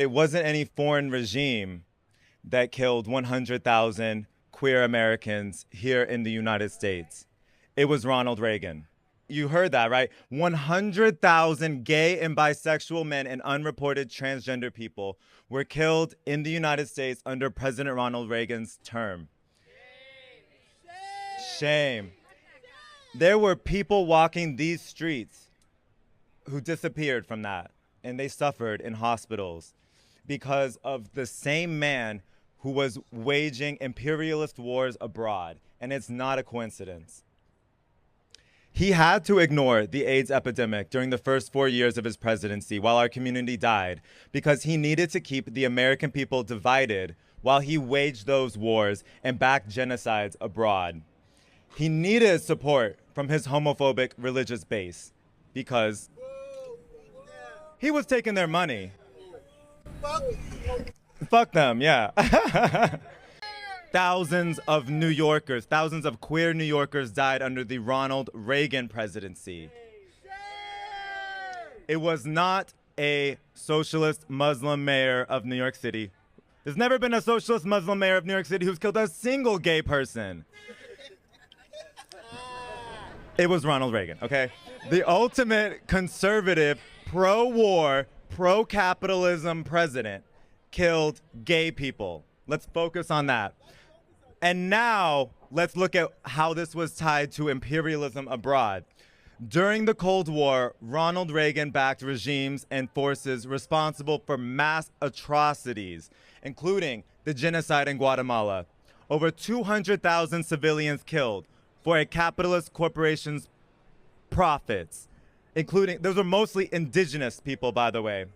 It wasn't any foreign regime that killed 100,000 queer Americans here in the United States. It was Ronald Reagan. You heard that, right? 100,000 gay and bisexual men and unreported transgender people were killed in the United States under President Ronald Reagan's term. Shame. There were people walking these streets who disappeared from that, and they suffered in hospitals because of the same man who was waging imperialist wars abroad, and it's not a coincidence. He had to ignore the AIDS epidemic during the first 4 years of his presidency while our community died because he needed to keep the American people divided while he waged those wars and backed genocides abroad. He needed support from his homophobic religious base because he was taking their money. Fuck them, yeah. Thousands of New Yorkers, thousands of queer New Yorkers died under the Ronald Reagan presidency. It was not a socialist Muslim mayor of New York City. There's never been a socialist Muslim mayor of New York City who's killed a single gay person. It was Ronald Reagan, okay? The ultimate conservative, pro-war, pro-capitalism president killed gay people. Let's focus on that. And now let's look at how this was tied to imperialism abroad. During the Cold War, Ronald Reagan backed regimes and forces responsible for mass atrocities, including the genocide in Guatemala. Over 200,000 civilians killed for a capitalist corporation's profits, including, those were mostly indigenous people, by the way.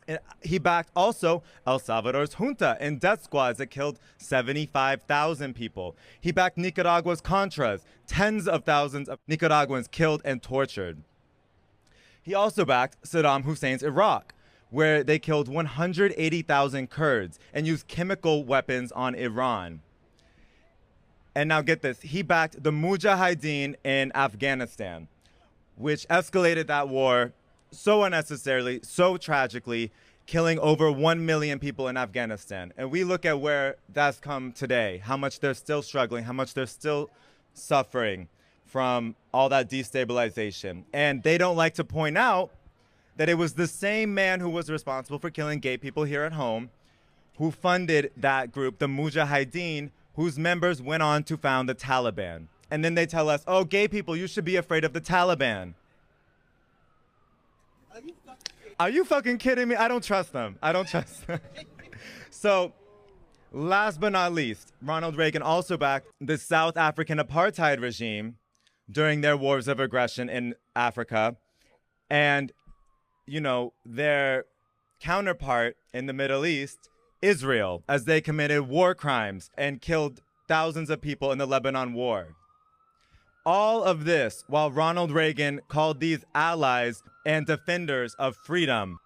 And he backed also El Salvador's junta and death squads that killed 75,000 people. He backed Nicaragua's Contras, tens of thousands of Nicaraguans killed and tortured. He also backed Saddam Hussein's Iraq, where they killed 180,000 Kurds and used chemical weapons on Iran. And now get this, he backed the Mujahideen in Afghanistan, which escalated that war so unnecessarily, so tragically, killing over 1 million people in Afghanistan. And we look at where that's come today, how much they're still struggling, how much they're still suffering from all that destabilization. And they don't like to point out that it was the same man who was responsible for killing gay people here at home who funded that group, the Mujahideen, whose members went on to found the Taliban. And then they tell us, oh, gay people, you should be afraid of the Taliban. Are you fucking kidding me? I don't trust them. I don't trust them. So, last but not least, Ronald Reagan also backed the South African apartheid regime during their wars of aggression in Africa. And, you know, their counterpart in the Middle East, Israel, as they committed war crimes and killed thousands of people in the Lebanon War. All of this while Ronald Reagan called these allies and defenders of freedom.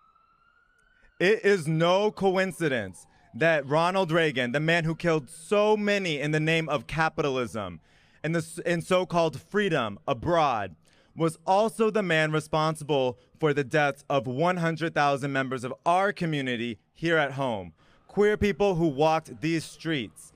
It is no coincidence that Ronald Reagan, the man who killed so many in the name of capitalism and so-called freedom abroad, was also the man responsible for the deaths of 100,000 members of our community here at home. Queer people who walked these streets